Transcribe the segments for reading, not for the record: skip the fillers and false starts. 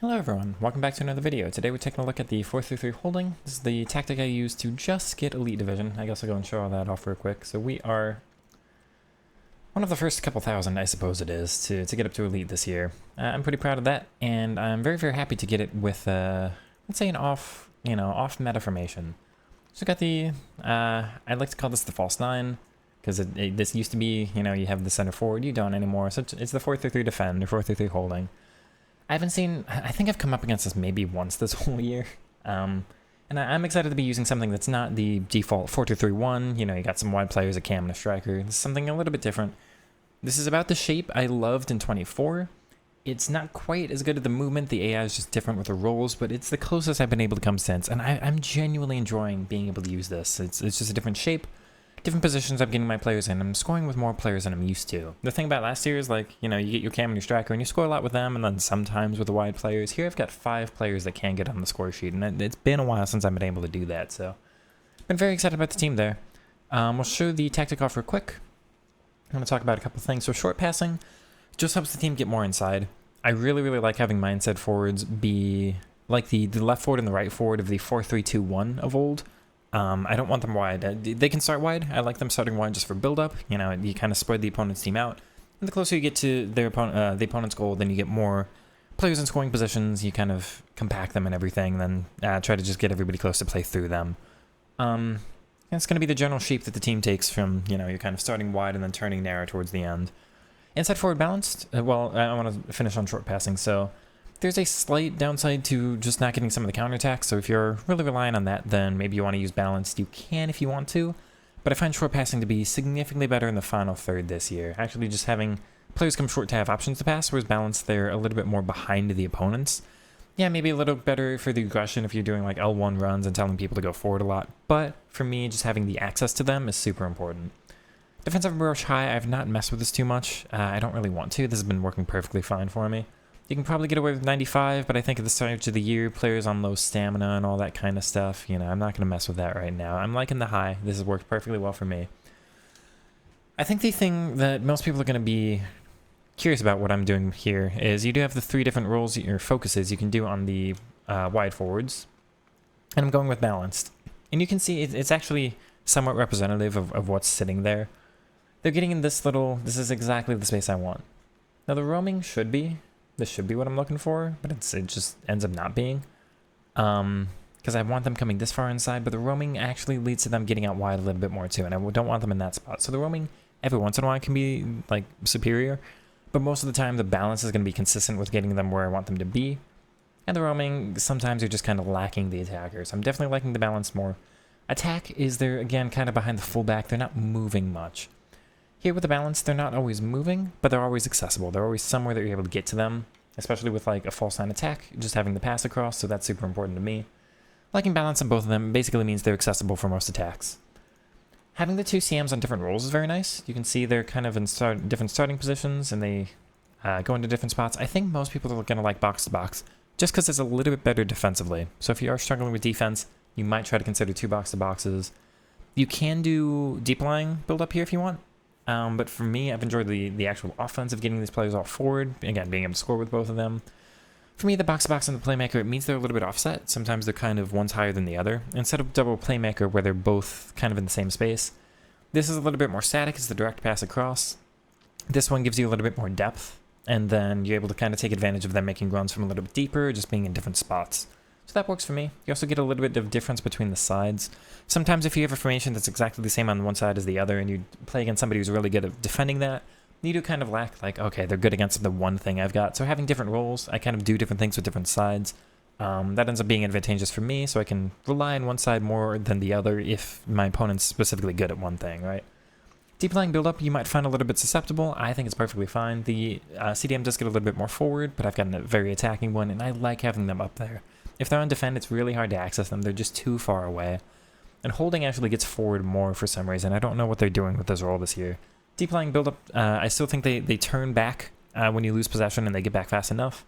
Hello everyone, welcome back to another video. Today we're taking a look at the 4-3-3 holding. This is the tactic I use to just get Elite Division. I guess I'll go and show all that off real quick. So we are one of the first couple thousand, I suppose it is, to get up to Elite this year. I'm pretty proud of that, and I'm very, very happy to get it with, let's say an off meta formation. So I got the, I'd like to call this the false 9, because this used to be, you have the center forward, you don't anymore. So it's the 4-3-3 defend, or 4-3-3 holding. I think I've come up against this maybe once this whole year. And I'm excited to be using something that's not the default 4-2-3-1. You got some wide players, a cam and a striker. This is something a little bit different. This is about the shape I loved in 24. It's not quite as good at the movement. The AI is just different with the roles, but it's the closest I've been able to come since. And I'm genuinely enjoying being able to use this. It's just a different shape. Different positions I'm getting my players in. I'm scoring with more players than I'm used to. The thing about last year is you get your cam and your striker and you score a lot with them, and then sometimes with the wide players. Here I've got 5 players that can get on the score sheet, and it's been a while since I've been able to do that, so been very excited about the team there. We'll show the tactic off real quick. I'm going to talk about a couple things. So short passing just helps the team get more inside. I really, really like having my inside forwards be like the left forward and the right forward of the 4-3-2-1 of old. I don't want them wide. They can start wide. I like them starting wide just for build-up. You kind of spread the opponent's team out. And the closer you get to their the opponent's goal, then you get more players in scoring positions. You kind of compact them and everything, then try to just get everybody close to play through them. It's going to be the general shape that the team takes from, you're kind of starting wide and then turning narrow towards the end. Inside forward balanced. I want to finish on short passing, so there's a slight downside to just not getting some of the counterattacks, so if you're really relying on that, then maybe you want to use balanced. You can if you want to, but I find short passing to be significantly better in the final third this year. Actually, just having players come short to have options to pass, whereas balanced, they're a little bit more behind the opponents. Yeah, maybe a little better for the aggression if you're doing like L1 runs and telling people to go forward a lot, but for me, just having the access to them is super important. Defensive rush high, I've not messed with this too much. I don't really want to. This has been working perfectly fine for me. You can probably get away with 95, but I think at the start of the year, players on low stamina and all that kind of stuff, I'm not going to mess with that right now. I'm liking the high. This has worked perfectly well for me. I think the thing that most people are going to be curious about what I'm doing here is you do have the 3 different roles or focuses you can do on the wide forwards, and I'm going with balanced. And you can see it's actually somewhat representative of what's sitting there. They're getting in this is exactly the space I want. Now the roaming this should be what I'm looking for, but it just ends up not being. Because I want them coming this far inside, but the roaming actually leads to them getting out wide a little bit more too, and I don't want them in that spot. So the roaming, every once in a while, can be superior, but most of the time the balance is going to be consistent with getting them where I want them to be. And the roaming, sometimes you're just kind of lacking the attackers. I'm definitely liking the balance more. Attack is they're, again, kind of behind the fullback. They're not moving much. Here with the balance, they're not always moving, but they're always accessible. They're always somewhere that you're able to get to them, especially with a false 9 attack, just having the pass across, so that's super important to me. Liking balance on both of them basically means they're accessible for most attacks. Having the 2 CMs on different roles is very nice. You can see they're kind of in different starting positions, and they go into different spots. I think most people are going to like box-to-box, just because it's a little bit better defensively. So if you are struggling with defense, you might try to consider 2 box-to-boxes. You can do deep lying build-up here if you want. But for me, I've enjoyed the actual offense of getting these players all forward. Again, being able to score with both of them. For me, the box-to-box and the playmaker, it means they're a little bit offset. Sometimes they're kind of one's higher than the other. Instead of double playmaker where they're both kind of in the same space, this is a little bit more static. It's the direct pass across. This one gives you a little bit more depth, and then you're able to kind of take advantage of them making runs from a little bit deeper, just being in different spots. So that works for me. You also get a little bit of difference between the sides. Sometimes if you have a formation that's exactly the same on one side as the other, and you play against somebody who's really good at defending that, you do kind of lack, okay, they're good against the one thing I've got. So having different roles, I kind of do different things with different sides. That ends up being advantageous for me, so I can rely on one side more than the other if my opponent's specifically good at one thing, right? Deep lying build-up, you might find a little bit susceptible. I think it's perfectly fine. The CDM does get a little bit more forward, but I've got a very attacking one, and I like having them up there. If they're on defend, it's really hard to access them. They're just too far away. And holding actually gets forward more for some reason. I don't know what they're doing with this role this year. Deep lying build-up, I still think they turn back when you lose possession and they get back fast enough.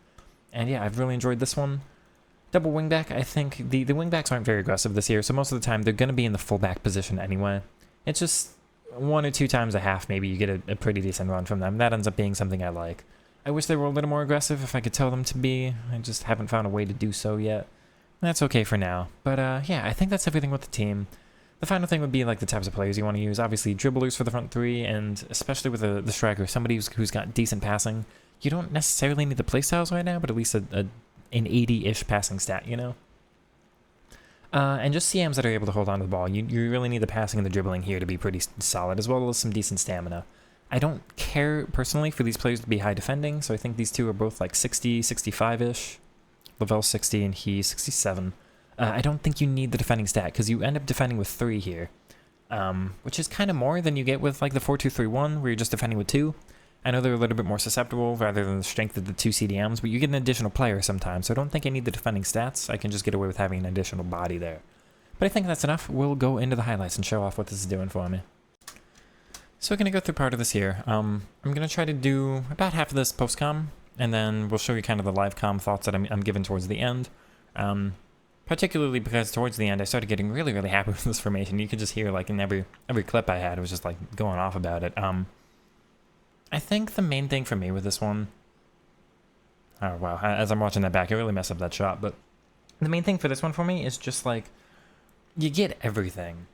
And yeah, I've really enjoyed this one. Double wingback, I think the wingbacks aren't very aggressive this year, so most of the time they're going to be in the fullback position anyway. It's just 1 or 2 times a half maybe you get a pretty decent run from them. That ends up being something I like. I wish they were a little more aggressive if I could tell them to be. I just haven't found a way to do so yet. That's okay for now. But yeah, I think that's everything with the team. The final thing would be like the types of players you want to use. Obviously, dribblers for the front three, and especially with the striker, somebody who's got decent passing. You don't necessarily need the playstyles right now, but at least an 80-ish passing stat, you know? And just CMs that are able to hold on to the ball. You really need the passing and the dribbling here to be pretty solid, as well as some decent stamina. I don't care, personally, for these players to be high defending, so I think these two are both like 60, 65-ish. Lavelle's 60 and he's 67. I don't think you need the defending stat, because you end up defending with 3 here, which is kind of more than you get with like the 4-2-3-1, where you're just defending with 2. I know they're a little bit more susceptible rather than the strength of the 2 CDMs, but you get an additional player sometimes, so I don't think I need the defending stats. I can just get away with having an additional body there. But I think that's enough. We'll go into the highlights and show off what this is doing for me. So we're going to go through part of this here. I'm going to try to do about half of this post-com, and then we'll show you kind of the live com thoughts that I'm giving towards the end. Particularly because towards the end I started getting really, really happy with this formation. You could just hear, like, in every clip I had, it was just like going off about it. I think the main thing for me with this one, oh wow, as I'm watching that back, I really messed up that shot, but the main thing for this one for me is just like, you get everything.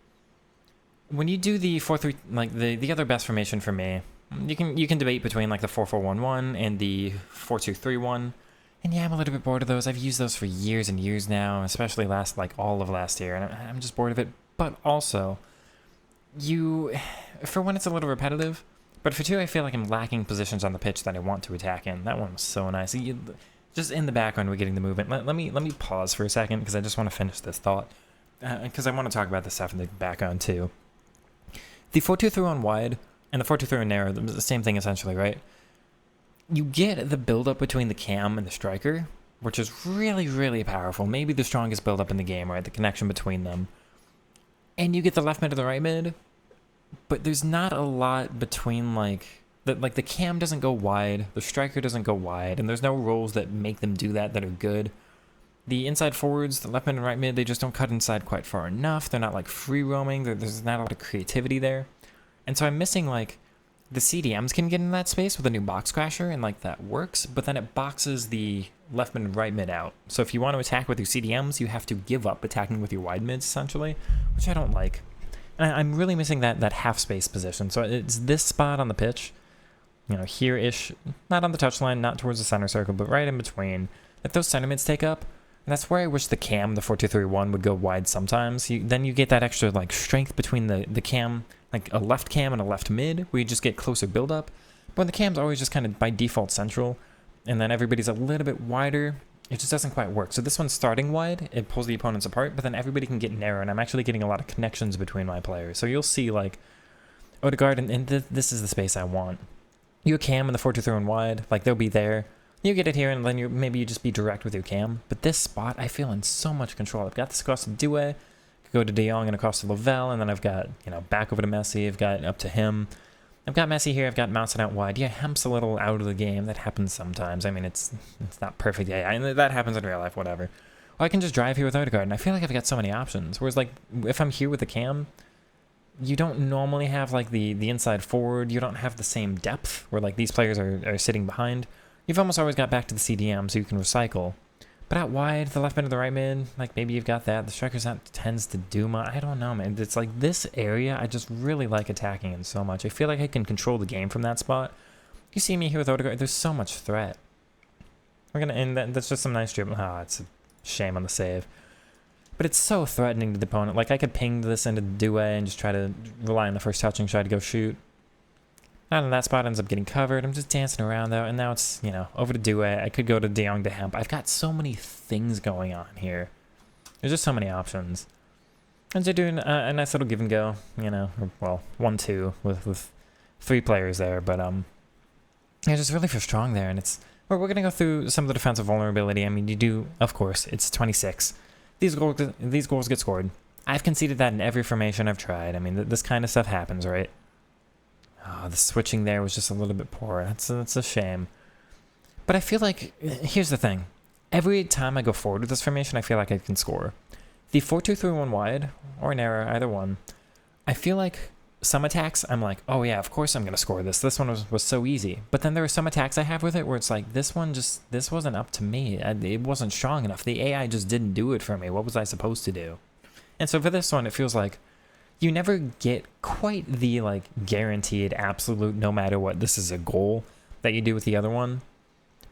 When you do the 4-3, like the other best formation for me, you can debate between like the 4-4-1-1 and the 4-2-3-1. And yeah, I'm a little bit bored of those. I've used those for years and years now, especially all of last year, and I'm just bored of it. But also, for one, it's a little repetitive, but for two, I feel like I'm lacking positions on the pitch that I want to attack in. That one was so nice. Just in the background, we're getting the movement. Let me pause for a second, because I just want to finish this thought, because I want to talk about this stuff in the background too. The 4-2-3-1 wide and the 4-2-3-1 narrow, the same thing essentially, right? You get the build-up between the cam and the striker, which is really, really powerful. Maybe the strongest build-up in the game, right? The connection between them. And you get the left mid and the right mid, but there's not a lot between, the cam doesn't go wide, the striker doesn't go wide, and there's no roles that make them do that are good. The inside forwards, the left mid and right mid, they just don't cut inside quite far enough. They're not, free roaming. There's not a lot of creativity there. And so I'm missing, the CDMs can get in that space with a new box crasher, and that works, but then it boxes the left mid and right mid out. So if you want to attack with your CDMs, you have to give up attacking with your wide mids, essentially, which I don't like. And I'm really missing that half space position. So it's this spot on the pitch, here-ish, not on the touchline, not towards the center circle, but right in between, that those center mids take up. And that's where I wish the cam, the 4-2-3-1, would go wide sometimes. Then you get that extra strength between the cam, a left cam and a left mid, where you just get closer build-up. But when the cam's always just kind of by default central, and then everybody's a little bit wider, it just doesn't quite work. So this one's starting wide, it pulls the opponents apart, but then everybody can get narrow, and I'm actually getting a lot of connections between my players. So you'll see, Odegaard, and this is the space I want. You cam and the 4-2-3-1 wide, they'll be there. You get it here, and then maybe you just be direct with your cam. But this spot, I feel in so much control. I've got this across to Doué, go to De Jong and across to Lavelle, and then I've got, back over to Messi. I've got up to him. I've got Messi here. I've got Mountain out wide. Yeah, Hemp's a little out of the game. That happens sometimes. I mean, it's not perfect. Yeah, that happens in real life, whatever. Or I can just drive here with Odegaard, and I feel like I've got so many options. Whereas, if I'm here with the cam, you don't normally have, the inside forward. You don't have the same depth where, these players are sitting behind. You've almost always got back to the CDM, so you can recycle. But out wide, the left mid or the right mid, maybe you've got that. The striker's not tends to do much. I don't know, man. It's this area, I just really like attacking in so much. I feel like I can control the game from that spot. You see me here with Odegaard, there's so much threat. We're going to end that. That's just some nice dribbling. It's a shame on the save. But it's so threatening to the opponent. I could ping this into Doué and just try to rely on the first touch and try to go shoot. Not in that spot, ends up getting covered. I'm just dancing around, though, and now it's, over to Doué. I could go to De Jong to Hemp. I've got so many things going on here. There's just so many options. And they're doing a nice little give and go, well, 1-2 with 3 players there, but, yeah, just really feel strong there, and we're going to go through some of the defensive vulnerability. I mean, you do, of course, it's 26. These goals get scored. I've conceded that in every formation I've tried. I mean, this kind of stuff happens, right? Oh, the switching there was just a little bit poor. That's a shame. But I feel like, here's the thing. Every time I go forward with this formation, I feel like I can score. The 4-2-3-1 wide, or narrow, either one, I feel like some attacks, I'm like, oh yeah, of course I'm going to score this. This one was so easy. But then there are some attacks I have with it where it's like, this wasn't up to me. It wasn't strong enough. The AI just didn't do it for me. What was I supposed to do? And so for this one, it feels like you never get quite the like guaranteed absolute, no matter what, this is a goal that you do with the other one.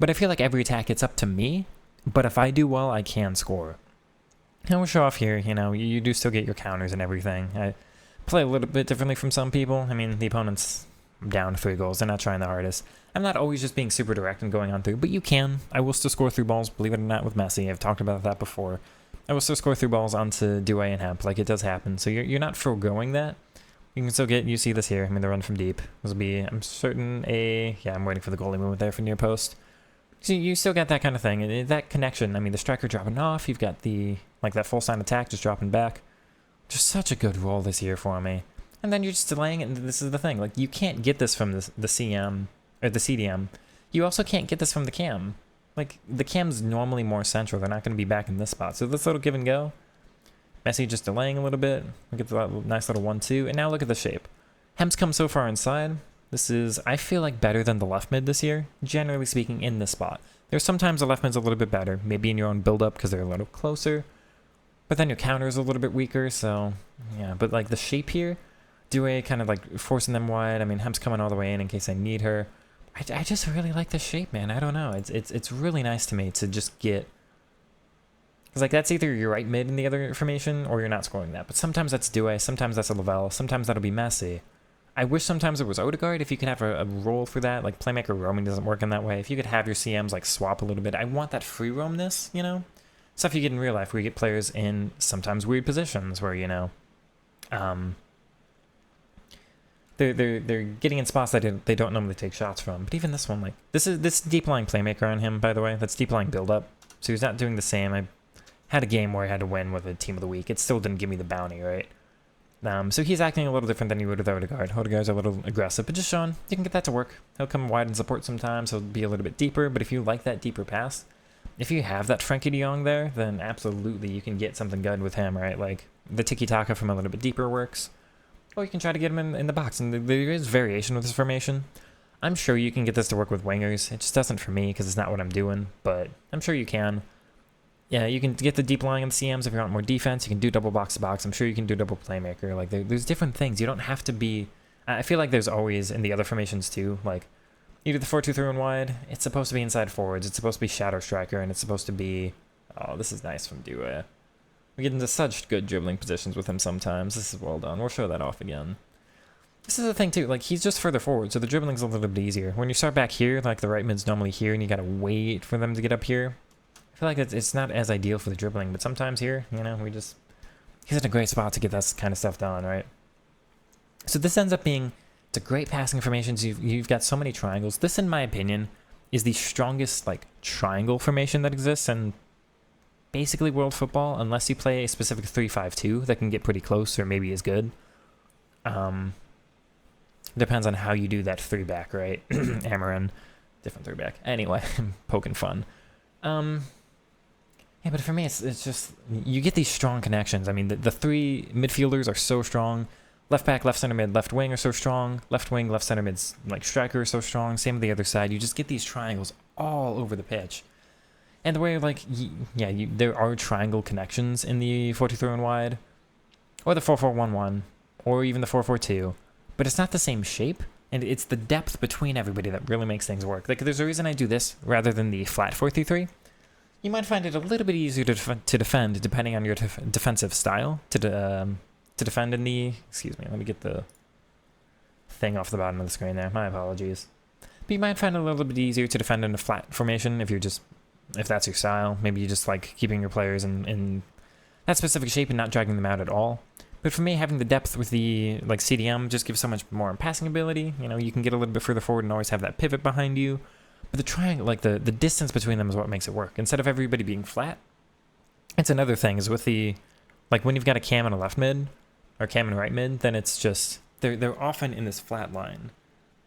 But I feel like every attack, it's up to me. But if I do well, I can score. And we'll show off here, you know, you do still get your counters and everything. I play a little bit differently from some people. I mean, the opponent's down 3 goals. They're not trying the hardest. I'm not always just being super direct and going on through, but you can. I will still score through balls, believe it or not, with Messi. I've talked about that before. I will still score through balls onto Doué and Hemp, like it does happen. So you're not foregoing that. You can still get, you see this here, I mean, the run from deep. This will be, I'm certain, yeah, I'm waiting for the goalie movement there for near post. So you still got that kind of thing, and that connection, I mean, the striker dropping off, you've got the, like that full sign attack just dropping back. Just such a good roll this year for me. And then you're just delaying it, and this is the thing, like, you can't get this from the CM, or the CDM. You also can't get this from the cam. Like, the cam's normally more central, they're not going to be back in this spot. So this little give and go, Messi just delaying a little bit, look at the nice little 1-2, and now look at the shape. Hemp's come so far inside. This is, I feel like, better than the left mid this year, generally speaking, in this spot. There's sometimes the left mid's a little bit better, maybe in your own build-up because they're a little closer, but then your counter is a little bit weaker, so, yeah. But, like, the shape here, Doué kind of, like, forcing them wide. I mean, Hemp's coming all the way in case I need her. I just really like the shape, man. I don't know. It's really nice to me to just get... Because, like, that's either your right mid in the other formation, or you're not scoring that. But sometimes that's Doué, sometimes that's a Lavelle, sometimes that'll be Messi. I wish sometimes it was Odegaard, if you could have a role for that. Like, playmaker roaming doesn't work in that way. If you could have your CMs, like, swap a little bit. I want that free roamness, you know? Stuff you get in real life, where you get players in sometimes weird positions where, you know, they're getting in spots that they don't normally take shots from. But even this one, like, this deep lying playmaker on him, by the way. That's deep lying build up. So he's not doing the same. I had a game where I had to win with a team of the week. It still didn't give me the bounty, right? So he's acting a little different than he would with Odegaard. Odegaard's a little aggressive, but just showing you can get that to work. He'll come wide and support sometimes. He'll be a little bit deeper, but if you like that deeper pass, if you have that Frankie de Jong there, then absolutely you can get something good with him, right? Like, the tiki-taka from a little bit deeper works. Or you can try to get him in the box, and there is variation with this formation. I'm sure you can get this to work with wingers. It just doesn't for me, because it's not what I'm doing, but I'm sure you can. Yeah, you can get the deep lying in the CMs if you want more defense. You can do double box-to-box. I'm sure you can do double playmaker. Like, there's different things. You don't have to be... I feel like there's always, in the other formations too, like, you do the 4-2-3 and wide, it's supposed to be inside forwards. It's supposed to be shadow striker, and it's supposed to be... Oh, this is nice from Doué. We get into such good dribbling positions with him sometimes. This is well done. We'll show that off again. This is the thing too, like, he's just further forward, so the dribbling's a little bit easier. When you start back here, like, the right mid's normally here, and you gotta wait for them to get up here. I feel like it's not as ideal for the dribbling, but sometimes here, you know, he's in a great spot to get that kind of stuff done, right? So this ends up being, it's a great passing formation. You've got so many triangles. This, in my opinion, is the strongest, like, triangle formation that exists in basically world football, unless you play a specific 3-5-2 that can get pretty close or maybe is good. Depends on how you do that 3-back, right? Amarin, different 3-back. Anyway, poking fun. Yeah, but for me, it's just, you get these strong connections. I mean, the 3 midfielders are so strong. Left back, left center mid, left wing are so strong. Left wing, left center mid's, like, striker are so strong. Same with the other side. You just get these triangles all over the pitch. And the way, like, there are triangle connections in the 4-2-3 and wide, or the 4-4-1-1, or even the 4-4-2. But it's not the same shape, and it's the depth between everybody that really makes things work. Like, there's a reason I do this rather than the flat 4-3-3. You might find it a little bit easier to defend depending on your defensive style to defend in the... Excuse me, let me get the thing off the bottom of the screen there. My apologies. But you might find it a little bit easier to defend in a flat formation if that's your style. Maybe you just like keeping your players in that specific shape and not dragging them out at all. But for me, having the depth with the like CDM just gives so much more passing ability. You know, you can get a little bit further forward and always have that pivot behind you. But the triangle, like the distance between them is what makes it work. Instead of everybody being flat, it's another thing is with the, like when you've got a cam and a left mid, or cam and right mid, then it's just, they're often in this flat line.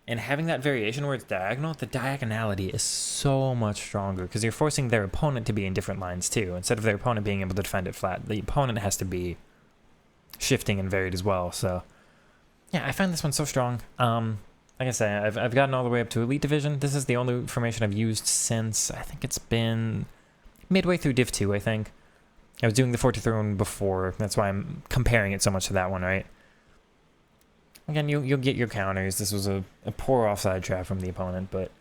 And having that variation where it's diagonal, the diagonality is so much stronger because you're forcing their opponent to be in different lines too. Instead of their opponent being able to defend it flat, the opponent has to be shifting and varied as well. So Yeah, I find this one so strong. Like I say, I've gotten all the way up to Elite Division. This is the only formation I've used since, I think it's been midway through Div 2, I think. I was doing the 4-3 one before, that's why I'm comparing it so much to that one, right? Again, you'll get your counters. This was a poor offside trap from the opponent, but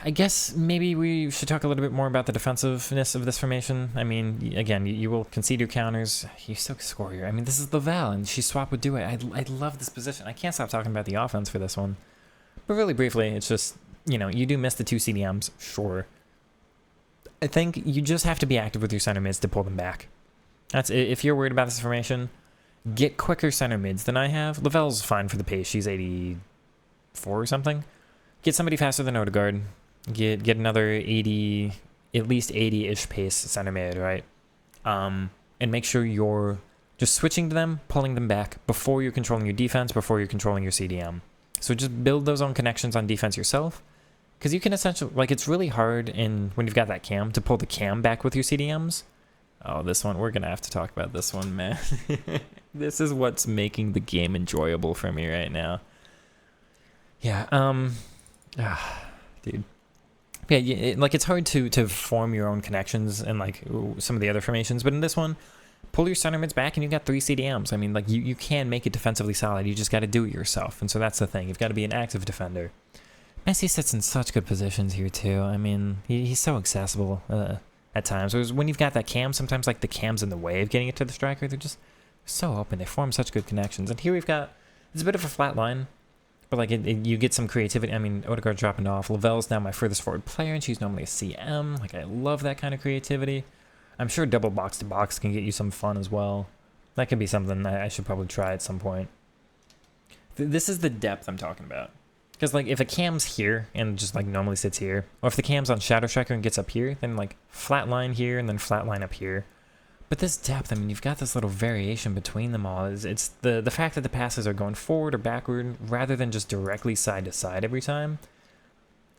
I guess maybe we should talk a little bit more about the defensiveness of this formation. I mean, again, you will concede your counters. You still score here. I mean, this is Lavelle, and she swap would do it. I love this position. I can't stop talking about the offense for this one. But really briefly, it's just, you know, you do miss the 2 CDMs, sure. I think you just have to be active with your center mids to pull them back. That's if you're worried about this formation, get quicker center mids than I have. Lavelle's fine for the pace. She's 84 or something. Get somebody faster than Odegaard. Get another 80, at least 80-ish pace center mid, right? And make sure you're just switching to them, pulling them back before you're controlling your defense, before you're controlling your CDM. So just build those own connections on defense yourself. Because you can essentially, like, it's really hard when you've got that cam to pull the cam back with your CDMs. Oh, this one, we're going to have to talk about this one, man. This is what's making the game enjoyable for me right now. Yeah, dude. Yeah, like, it's hard to form your own connections in, like, some of the other formations, but in this one, pull your center mids back and you've got 3 CDMs. I mean, like, you can make it defensively solid. You just got to do it yourself, and so that's the thing. You've got to be an active defender. Messi sits in such good positions here, too. I mean, he's so accessible at times. Whereas when you've got that cam, sometimes, like, the cam's in the way of getting it to the striker. They're just so open. They form such good connections. And here we've got, it's a bit of a flat line, but, like, you get some creativity. I mean, Odegaard dropping off. Lavelle's now my furthest forward player, and she's normally a CM. Like, I love that kind of creativity. I'm sure double box-to-box can get you some fun as well. That could be something I should probably try at some point. This is the depth I'm talking about. Because, like, if a cam's here and just, like, normally sits here, or if the cam's on Shadow Striker and gets up here, then, like, flat line here and then flat line up here. But this depth, I mean, you've got this little variation between them all. It's the fact that the passes are going forward or backward rather than just directly side to side every time.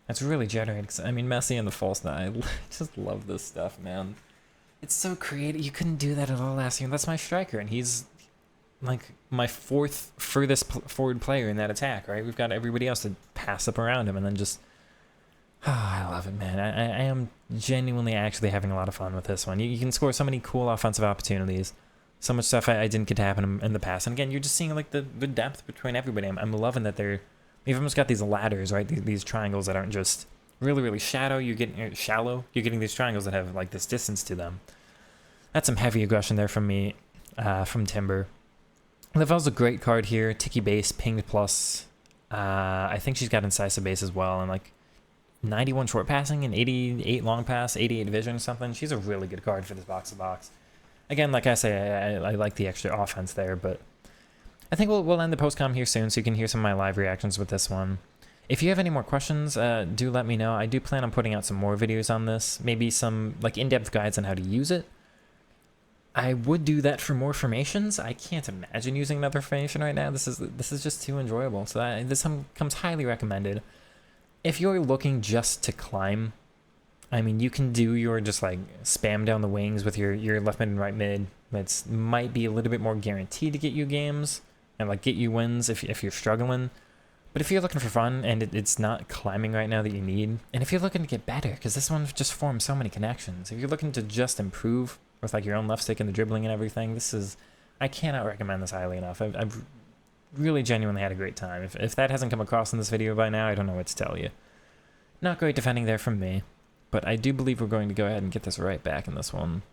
That's really generating. I mean, Messi and the false nine. I just love this stuff, man. It's so creative. You couldn't do that at all last year. That's my striker, and he's like my 4th furthest forward player in that attack, right? We've got everybody else to pass up around him and then just... Oh, I love it, man. I am genuinely actually having a lot of fun with this one. You can score so many cool offensive opportunities. So much stuff I didn't get to happen in the past. And again, you're just seeing like the depth between everybody. I'm loving that we've almost got these ladders, right? These triangles that aren't just really, really shallow. You're getting these triangles that have like this distance to them. That's some heavy aggression there from me, from Timber. Lavelle's a great card here. Ticky base, pinged plus. I think she's got incisive base as well, and like 91 short passing and 88 long pass, 88 vision or something. She's a really good card for this box-to-box. Again, like I say, I like the extra offense there, but I think we'll end the post-com here soon so you can hear some of my live reactions with this one. If you have any more questions, do let me know. I do plan on putting out some more videos on this, maybe some like in-depth guides on how to use it. I would do that for more formations. I can't imagine using another formation right now. This is just too enjoyable. So this comes highly recommended. If you're looking just to climb, I mean, you can do your just like spam down the wings with your left mid and right mid. It might be a little bit more guaranteed to get you games and like get you wins if you're struggling. But if you're looking for fun and it's not climbing right now that you need, and if you're looking to get better, because this one just forms so many connections. If you're looking to just improve with like your own left stick and the dribbling and everything, I cannot recommend this highly enough. I've really genuinely had a great time. If that hasn't come across in this video by now, I don't know what to tell you. Not great defending there from me, but I do believe we're going to go ahead and get this right back in this one.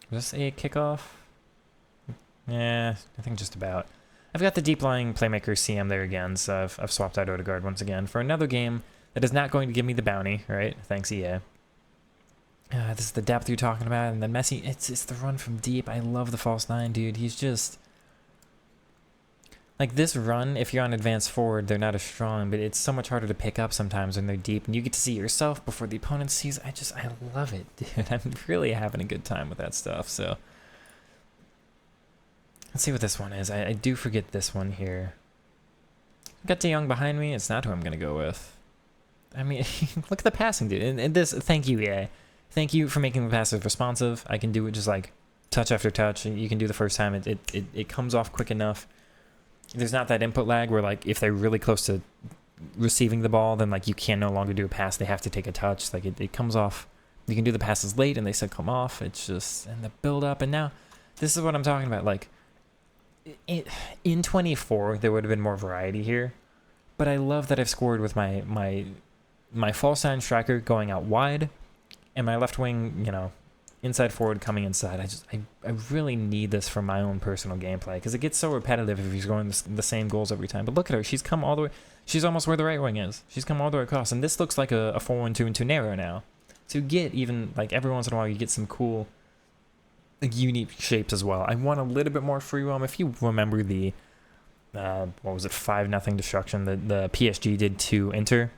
Was this a kickoff? Yeah, I think just about. I've got the deep lying playmaker CM there again, so I've swapped out Odegaard once again for another game that is not going to give me the bounty, right? Thanks, EA. This is the depth you're talking about, and then Messi, it's the run from deep. I love the false nine, dude. He's just... Like, this run, if you're on advanced forward, they're not as strong, but it's so much harder to pick up sometimes when they're deep, and you get to see yourself before the opponent sees. I love it, dude. I'm really having a good time with that stuff, so... Let's see what this one is. I do forget this one here. Got De Jong behind me. It's not who I'm going to go with. I mean, look at the passing, dude. And this, thank you, EA. Thank you for making the passes responsive. I can do it just like touch after touch. You can do the first time. It comes off quick enough. there's not that input lag where like if they're really close to receiving the ball, then like you can no longer do a pass. They have to take a touch. Like it comes off. You can do the passes late and they still come off. It's just, and the build up. And now this is what I'm talking about. Like in 24, there would have been more variety here, but I love that I've scored with my false nine striker going out wide and my left wing, you know, inside forward coming inside. I really need this for my own personal gameplay because it gets so repetitive if he's scoring the same goals every time. But look at her. She's come all the way. She's almost where the right wing is. She's come all the way across. And this looks like a 4-1-2-2 narrow now. To get even, like, every once in a while, you get some cool, like, unique shapes as well. I want a little bit more free roam. If you remember the, what was it, 5-0 destruction that the PSG did to Inter.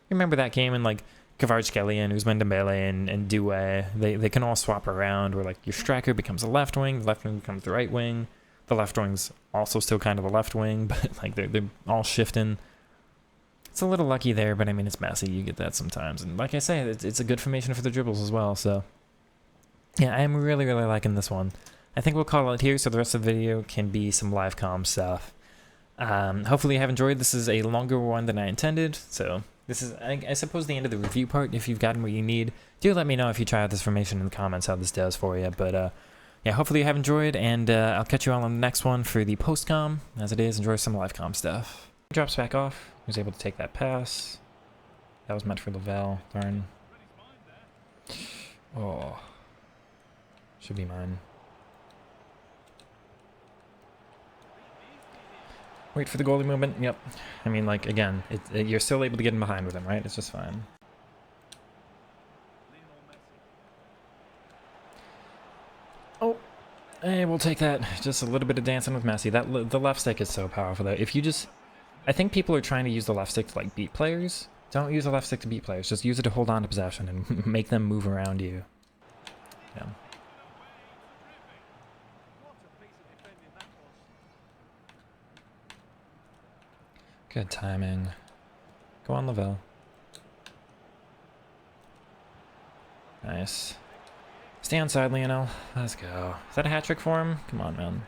Remember that game and, like, Kvaratskhelia and Ousmane Dembele and Doué, they can all swap around where, like, your striker becomes the left wing becomes the right wing. The left wing's also still kind of the left wing, but, like, they're all shifting. It's a little lucky there, but I mean, it's messy. You get that sometimes. And like I say, it's a good formation for the dribbles as well. So, yeah, I am really, really liking this one. I think we'll call it here so the rest of the video can be some live comm stuff. Hopefully you have enjoyed. This is a longer one than I intended. So this is, I suppose, the end of the review part. If you've gotten what you need, do let me know if you try out this formation in the comments how this does for you. But yeah, hopefully you have enjoyed, and I'll catch you all on the next one for the post-comm. As it is, enjoy some live comm stuff. Drops back off. Was able to take that pass. That was meant for Lavelle. Darn. Oh. Should be mine. Wait for the goalie movement. Yep. I mean, like, again, you're still able to get in behind with him, right? It's just fine. Oh. Hey, we'll take that. Just a little bit of dancing with Messi. The left stick is so powerful, though. If you just... I think people are trying to use the left stick to, like, beat players. Don't use the left stick to beat players. Just use it to hold on to possession and make them move around you. Yeah. Good timing. Go on, Lavelle. Nice. Stay on side, Lionel. Let's go. Is that a hat trick for him? Come on, man.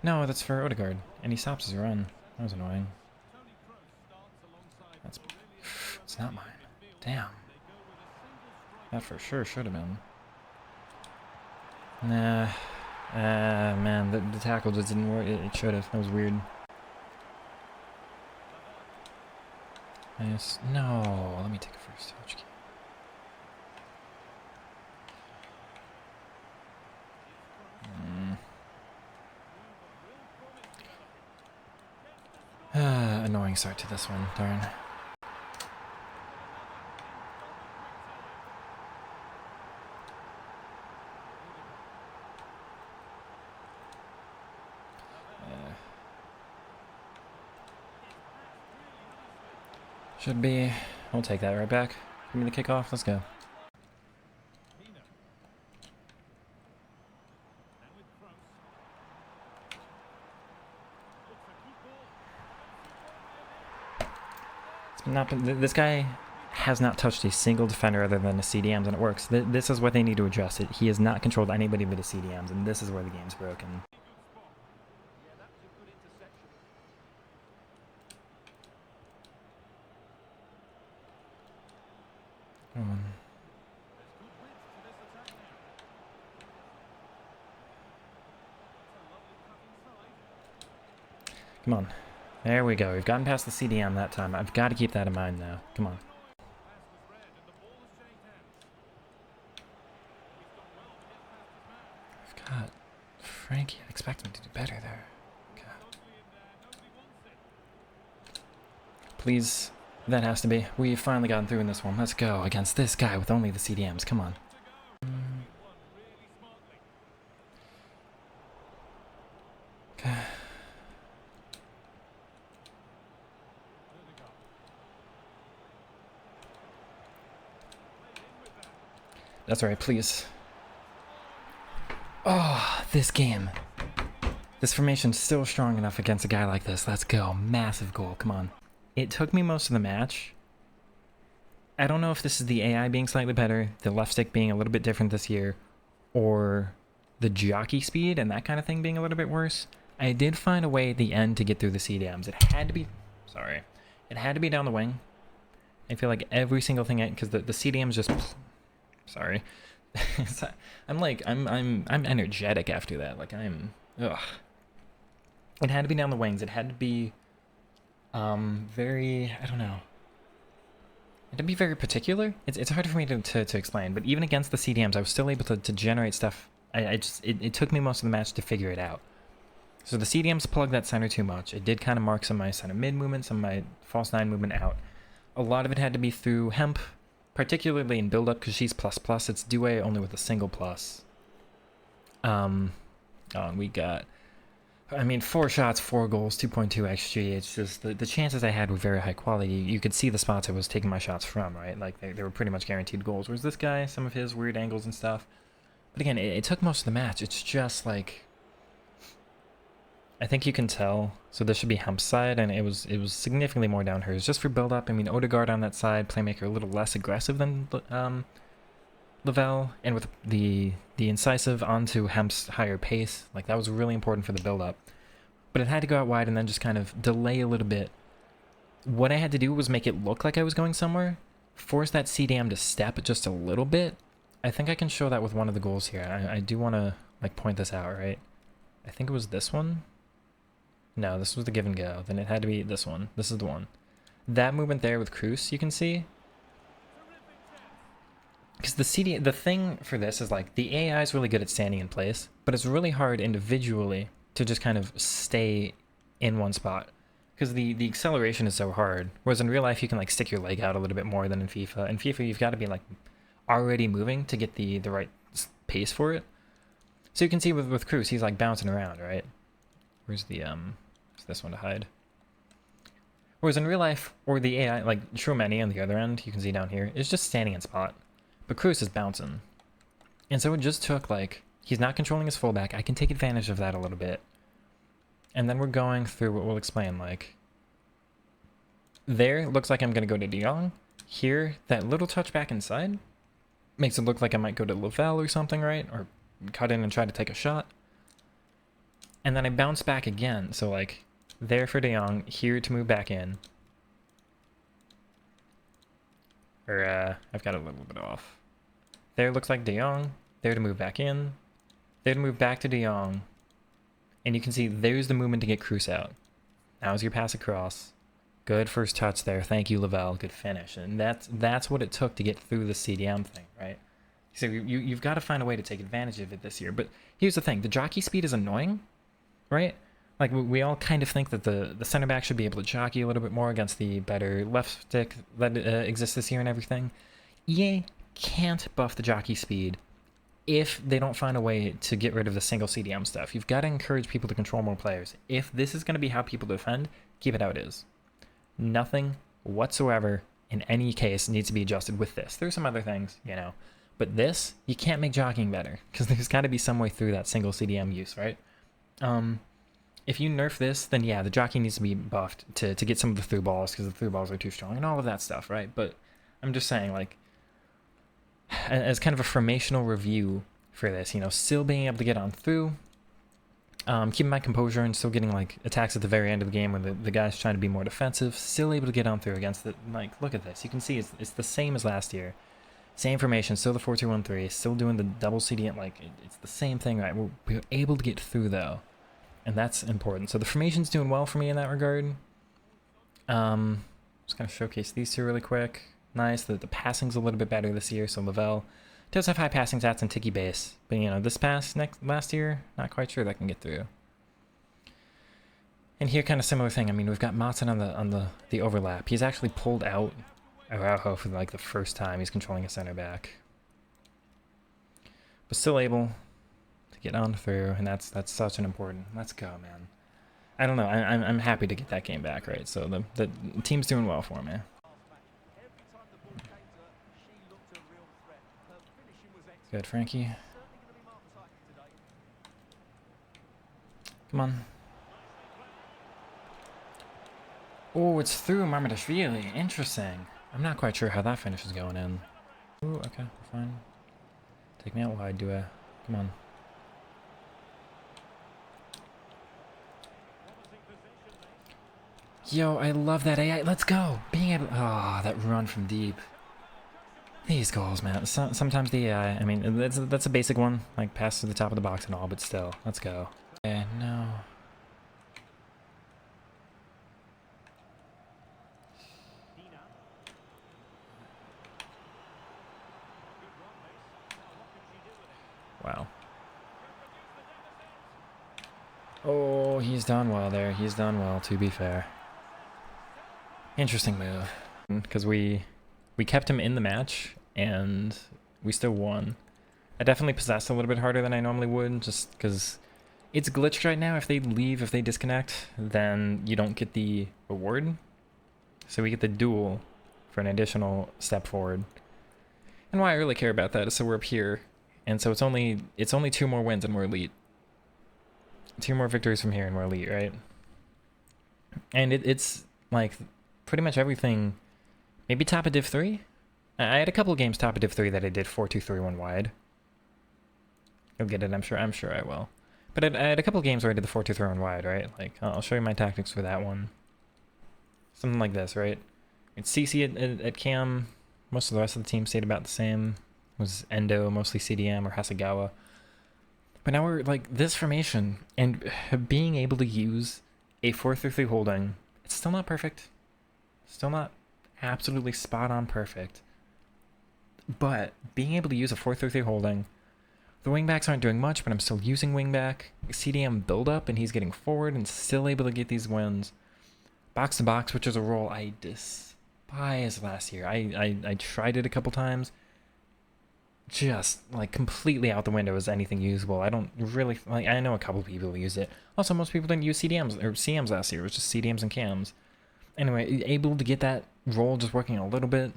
No, that's for Odegaard. And he stops his run. That was annoying. It's not mine. Damn. That for sure should have been. Nah. Man, the tackle just didn't work. It should have. That was weird. Nice. No. Let me take a first touch. Annoying start to this one, darn. Should be. We'll take that right back. Give me the kickoff. Let's go. Not been, this guy has not touched a single defender other than the CDMs, and it works. This is what they need to address. He has not controlled anybody but the CDMs, and this is where the game's broken. Come on. There we go. We've gotten past the CDM that time. I've got to keep that in mind now. Come on. I've got Frankie. I expect him to do better there. God. Please. That has to be. We've finally gotten through in this one. Let's go against this guy with only the CDMs. Come on. Okay. That's all right, please. Oh, this game. This formation's still strong enough against a guy like this. Let's go. Massive goal. Come on. It took me most of the match. I don't know if this is the AI being slightly better, the left stick being a little bit different this year, or the jockey speed and that kind of thing being a little bit worse. I did find a way at the end to get through the CDMs. It had to be, sorry, it had to be down the wing. I feel like every single thing, because the CDMs just, sorry. I'm energetic after that. Like ugh. It had to be down the wings. It had to be, very, I don't know. It had to be very particular. It's hard for me to explain, but even against the CDMs, I was still able to generate stuff. It took me most of the match to figure it out. So the CDMs plugged that center too much. It did kind of mark some of my center mid movement, some of my false 9 movement out. A lot of it had to be through Hemp, particularly in build-up, because she's plus. It's Due only with a single plus. And we got, I mean, 4 shots, 4 goals, 2.2 XG. It's just the chances I had were very high quality. You could see the spots I was taking my shots from, right? Like they were pretty much guaranteed goals. Whereas this guy, some of his weird angles and stuff. But again, it took most of the match. It's just like, I think you can tell. So this should be Hemp's side, and it was significantly more down hers. Just for build-up, I mean, Odegaard on that side, playmaker a little less aggressive than Lavelle, and with the incisive onto Hemp's higher pace, like that was really important for the build-up. But it had to go out wide and then just kind of delay a little bit. What I had to do was make it look like I was going somewhere, force that CDM to step just a little bit. I think I can show that with one of the goals here. I do want to like point this out, right? I think it was this one. No, this was the give and go. Then it had to be this one. This is the one. That movement there with Cruz, you can see. Because the thing for this is like the AI is really good at standing in place, but it's really hard individually to just kind of stay in one spot. Because the acceleration is so hard. Whereas in real life, you can like stick your leg out a little bit more than in FIFA. In FIFA, you've got to be like already moving to get the right pace for it. So you can see with Cruz, he's like bouncing around, right? Where's the this one to hide? Whereas in real life, or the AI, like Trumani on the other end, you can see down here, is just standing in spot. But Cruz is bouncing. And so it just took like, he's not controlling his fullback. I can take advantage of that a little bit. And then we're going through what we'll explain, like, there, looks like I'm going to go to De Jong. Here, that little touch back inside makes it look like I might go to Lavelle or something, right? Or cut in and try to take a shot. And then I bounce back again. So like, there for De Jong, here to move back in. Or, I've got it a little bit off. There looks like De Jong. There to move back in. There to move back to De Jong. And you can see there's the movement to get Cruz out. Now's your pass across. Good first touch there. Thank you, Lavelle. Good finish. And that's what it took to get through the CDM thing, right? So you've got to find a way to take advantage of it this year. But here's the thing. The jockey speed is annoying, right? Like, we all kind of think that the center back should be able to jockey a little bit more against the better left stick that exists this year and everything. EA can't buff the jockey speed if they don't find a way to get rid of the single CDM stuff. You've got to encourage people to control more players. If this is going to be how people defend, keep it how it is. Nothing whatsoever in any case needs to be adjusted with this. There's some other things, you know. But this, you can't make jockeying better, because there's got to be some way through that single CDM use, right? If you nerf this, then yeah, the jockey needs to be buffed to get some of the through balls, because the through balls are too strong and all of that stuff, right? But I'm just saying, like, as kind of a formational review for this, you know, still being able to get on through, keeping my composure and still getting, like, attacks at the very end of the game when the guy's trying to be more defensive, still able to get on through against the, like, look at this. You can see it's the same as last year. Same formation, still the 4-2-1-3, still doing the double CDM, like, it's the same thing, right? We're able to get through, though. And that's important. So the formation's doing well for me in that regard. Just gonna showcase these two really quick. Nice. The passing's a little bit better this year. So Lavelle does have high passing stats and ticky base, but you know, this pass last year, not quite sure that can get through. And here, kind of similar thing. I mean, we've got Matson on the overlap. He's actually pulled out Araujo for like the first time. He's controlling a center back, but still able to get on through, and that's such an important. Let's go, man. I don't know. I'm happy to get that game back, right? So the team's doing well for me. Good, Frankie. Come on. Oh, it's through Marmadashvili. Interesting. I'm not quite sure how that finish is going in. Ooh, okay, we're fine. Take me out wide, do a... Come on. Yo, I love that AI. Let's go. Being able... Oh, that run from deep. These goals, man. Sometimes the AI, I mean, that's a basic one. Like, pass to the top of the box and all, but still. Let's go. Yeah, no. Wow. Oh, he's done well there. He's done well, to be fair. Interesting move. Because we kept him in the match, and we still won. I definitely possessed a little bit harder than I normally would, just because it's glitched right now. If they leave, if they disconnect, then you don't get the reward. So we get the duel for an additional step forward. And why I really care about that is so we're up here, and so it's only 2 more wins and we're elite. 2 more victories from here and we're elite, right? And it's like pretty much everything. Maybe top of Div 3? I had a couple of games top of Div 3 that I did 4-2-3-1 wide. You'll get it, I'm sure I will. But I had a couple of games where I did the 4-2-3-1 wide, right? Like, I'll show you my tactics for that one. Something like this, right? It's CC at cam. Most of the rest of the team stayed about the same. It was Endo, mostly CDM or Hasegawa. But now we're like this formation, and being able to use a 4-3-3 holding, it's still not perfect. Still not absolutely spot on perfect. But being able to use a 4-3-3 holding, the wingbacks aren't doing much, but I'm still using wingback. CDM build up, and he's getting forward and still able to get these wins. Box to box, which is a role I despised last year. I tried it a couple times. Just like completely out the window as anything usable. I don't really like. I know a couple people who use it. Also, most people didn't use CDMs or CMs last year. It was just CDMs and cams. Anyway, able to get that role just working a little bit.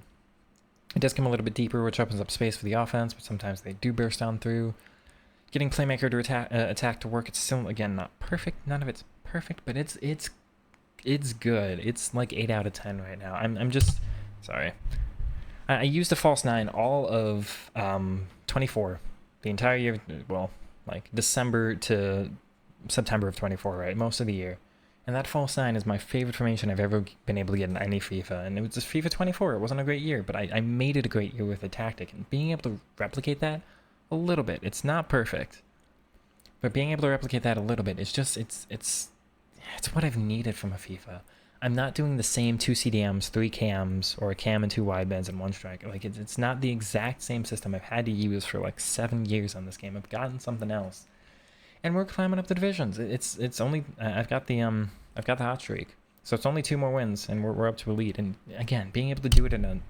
It does come a little bit deeper, which opens up space for the offense, but sometimes they do burst down through. Getting playmaker to attack to work. It's still again not perfect. None of it's perfect, but it's good. It's like 8 out of 10 right now. I'm just sorry. I used a false 9 all of 24, the entire year, well, like December to September of 24, right? Most of the year. And that false 9 is my favorite formation I've ever been able to get in any FIFA. And it was just FIFA 24. It wasn't a great year, but I made it a great year with a tactic. And being able to replicate that a little bit, it's not perfect. But being able to replicate that a little bit, it's just, it's what I've needed from a FIFA. I'm not doing the same 2 CDMs, 3 cams, or a cam and 2 widebends and 1 strike. Like, it's not the exact same system I've had to use for like 7 years on this game. I've gotten something else. And we're climbing up the divisions. It's only, I've got the hot streak. So it's only 2 more wins, and we're up to elite. And again, being able to do it in a...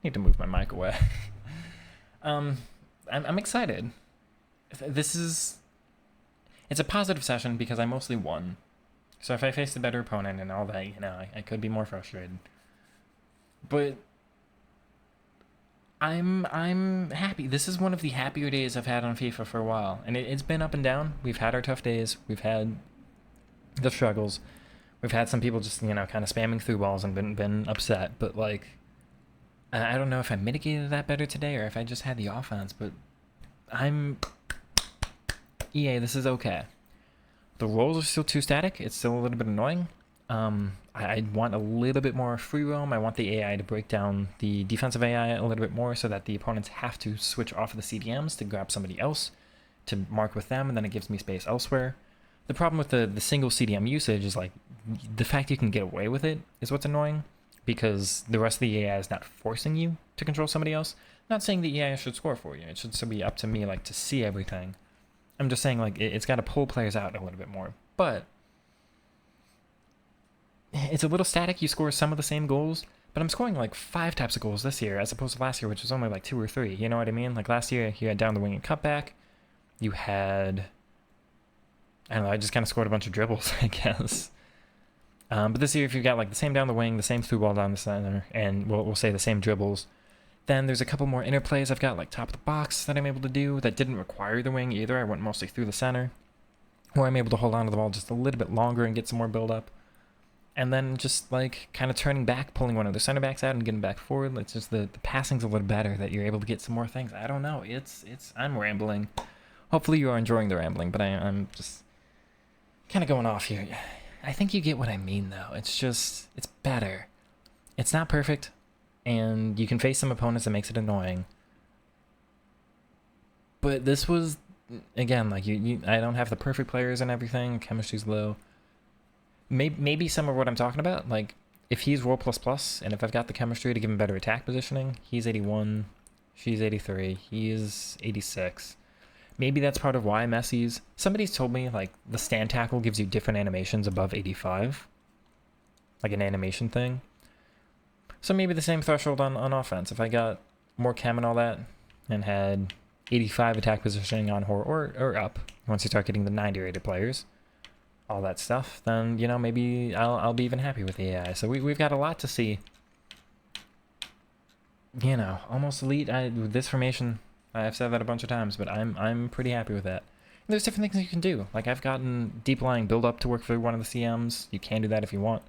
Need to move my mic away. I'm excited. It's a positive session because I mostly won. So if I faced a better opponent and all that, you know, I could be more frustrated. But I'm happy. This is one of the happier days I've had on FIFA for a while. And it's been up and down. We've had our tough days. We've had the struggles. We've had some people just, you know, kind of spamming through balls and been upset. But, like, I don't know if I mitigated that better today or if I just had the offense. But EA, this is okay. The rolls are still too static. It's still a little bit annoying. I want a little bit more free roam. I want the AI to break down the defensive AI a little bit more so that the opponents have to switch off of the CDMs to grab somebody else to mark with them, and then it gives me space elsewhere. The problem with the single CDM usage is like the fact you can get away with it is what's annoying, because the rest of the AI is not forcing you to control somebody else. I'm not saying the AI should score for you. It should still be up to me, like, to see everything. I'm just saying, like, it's got to pull players out a little bit more. But it's a little static. You score some of the same goals, but I'm scoring, like, 5 types of goals this year as opposed to last year, which was only, like, 2 or 3. You know what I mean? Like, last year, you had down the wing and cutback. You had... I don't know, I just kind of scored a bunch of dribbles, I guess. But this year, if you've got, like, the same down the wing, the same through ball down the center, and we'll say the same dribbles, then there's a couple more interplays I've got, like top of the box, that I'm able to do that didn't require the wing either. I went mostly through the center, where I'm able to hold on to the ball just a little bit longer and get some more build up. And then just like kind of turning back, pulling one of the center backs out and getting back forward. It's just the passing's a little better, that you're able to get some more things. I don't know. I'm rambling. Hopefully you are enjoying the rambling, but I'm just kind of going off here. I think you get what I mean, though. It's just, it's better. It's not perfect, and you can face some opponents that makes it annoying. But this was, again, like, I don't have the perfect players and everything. Chemistry's low. Maybe some of what I'm talking about, like, if he's Roll++, and if I've got the chemistry to give him better attack positioning, he's 81, she's 83, he is 86. Maybe that's part of why Messi's... Somebody's told me, like, the stand tackle gives you different animations above 85. Like an animation thing. So maybe the same threshold on offense. If I got more chem and all that, and had 85 attack positioning on horror or up, once you start getting the 90 rated players, all that stuff, then, you know, maybe I'll be even happy with the AI. So we've got a lot to see. You know, almost elite. This formation, I've said that a bunch of times, but I'm pretty happy with that. And there's different things you can do. Like, I've gotten deep lying build up to work for one of the CMs. You can do that if you want.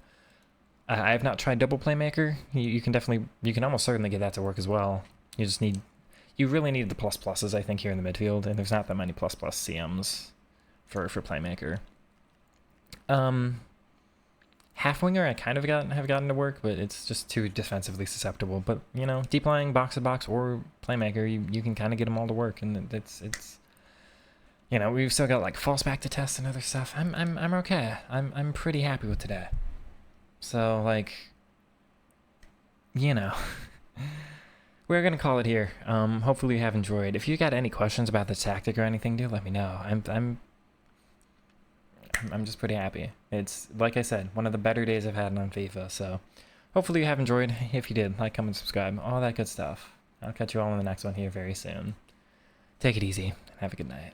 I have not tried double playmaker. You can almost certainly get that to work as well. You really need the pluses, I think, here in the midfield, and there's not that many plus CMs for playmaker. Half winger I kind of have gotten to work, but it's just too defensively susceptible. But, you know, deep lying, box to box, or playmaker, you can kind of get them all to work, and it's you know, we've still got like false back to test and other stuff. I'm okay. I'm pretty happy with today. So, like, you know, we're gonna call it here. Hopefully you have enjoyed. If you got any questions about the tactic or anything, do let me know. I'm just pretty happy. It's, like I said, one of the better days I've had on FIFA, so hopefully you have enjoyed. If you did, like, comment, subscribe, all that good stuff. I'll catch you all in the next one here very soon. Take it easy, and have a good night.